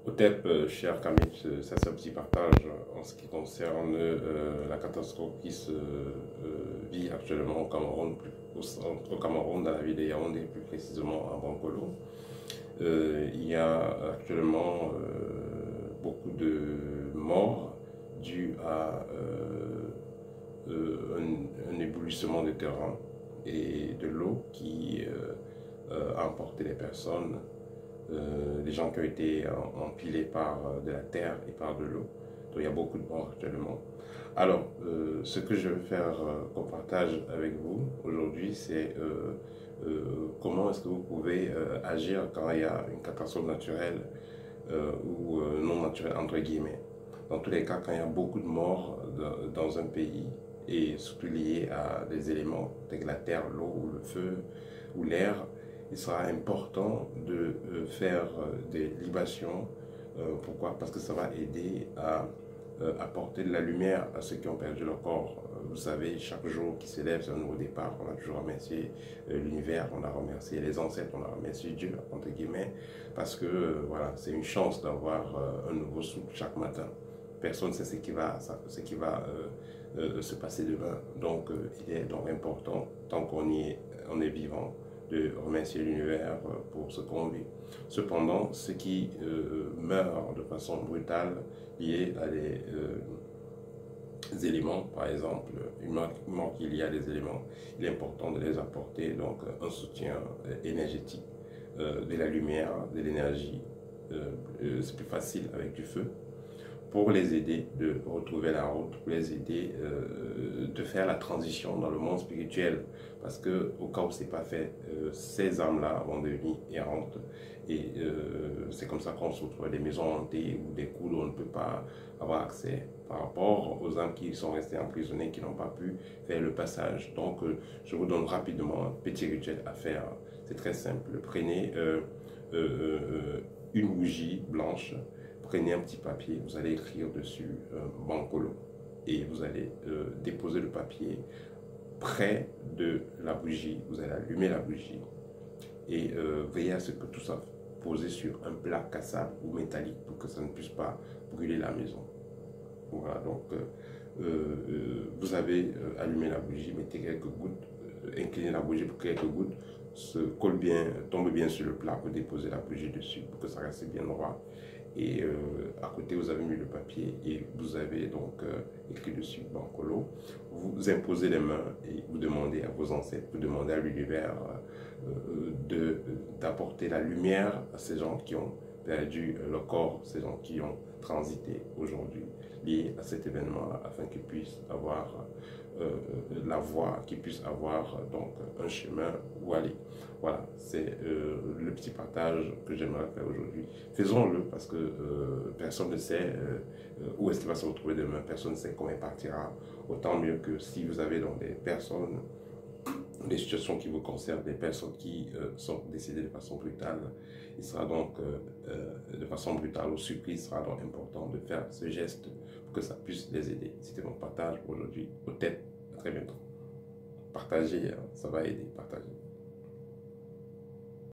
Au TEP, cher Camille, ça c'est un petit partage en ce qui concerne la catastrophe qui se vit actuellement au Cameroun, au Cameroun, dans la ville de Yaoundé, plus précisément à Bankolo. Il y a actuellement beaucoup de morts dues à un éblouissement de terrain et de l'eau qui a emporté les personnes, les gens qui ont été empilés par de la terre et par de l'eau. Donc il y a beaucoup de morts actuellement. Alors, ce que je vais faire comme partage avec vous aujourd'hui, c'est comment est-ce que vous pouvez agir quand il y a une catastrophe naturelle ou non naturelle, entre guillemets. Dans tous les cas, quand il y a beaucoup de morts dans un pays, et surtout liés à des éléments tels que la terre, l'eau, ou le feu ou l'air, il sera important de faire des libations. Pourquoi? Parce que ça va aider à apporter de la lumière à ceux qui ont perdu leur corps. Vous savez, chaque jour qui s'élève, c'est un nouveau départ. On a toujours remercié l'univers, on a remercié les ancêtres, on a remercié Dieu, entre guillemets, parce que voilà, c'est une chance d'avoir un nouveau souffle chaque matin. Personne ne sait ce qui va se passer demain. Donc, il est donc important, tant qu'on on est vivant, de remercier l'univers pour ce qu'on vit. Cependant, ceux qui meurent de façon brutale liés à des éléments, par exemple, il manque qu'il y a des éléments, il est important de les apporter donc un soutien énergétique, de la lumière, de l'énergie. C'est plus facile avec du feu, pour les aider de retrouver la route, pour les aider de faire la transition dans le monde spirituel. Parce que au cas où ce n'est pas fait, ces âmes-là vont devenir errantes. Et c'est comme ça qu'on se retrouve à des maisons hantées ou des coups où on ne peut pas avoir accès par rapport aux âmes qui sont restées emprisonnées, qui n'ont pas pu faire le passage. Donc, je vous donne rapidement un petit rituel à faire. C'est très simple. Prenez une bougie blanche. Prenez un petit papier, vous allez écrire dessus Bankolo et vous allez déposer le papier près de la bougie. Vous allez allumer la bougie et veillez à ce que tout ça posé sur un plat cassable ou métallique pour que ça ne puisse pas brûler la maison. Voilà, donc vous avez allumé la bougie, mettez quelques gouttes, inclinez la bougie pour que quelques gouttes se collent bien, tombent bien sur le plat, vous déposez la bougie dessus pour que ça reste bien droit. Et à côté, vous avez mis le papier et vous avez donc écrit dessus Bankolo. Vous imposez les mains et vous demandez à vos ancêtres, vous demandez à l'univers d'apporter la lumière à ces gens qui ont perdu leur corps, ces gens qui ont transité aujourd'hui liés à cet événement-là, afin qu'ils puissent avoir la voie, qu'ils puissent avoir donc un chemin où aller. Voilà, c'est le petit partage que j'aimerais faire aujourd'hui. Faisons-le parce que personne ne sait où est-ce qu'il va se retrouver demain, personne ne sait comment il partira. Autant mieux que si vous avez donc des personnes, des situations qui vous concernent, des personnes qui sont décédées de façon brutale, il sera donc de façon brutale ou surprise, il sera donc important de faire ce geste pour que ça puisse les aider. C'était mon partage pour aujourd'hui. Au tête, à très bientôt. Partagez, ça va aider, partagez.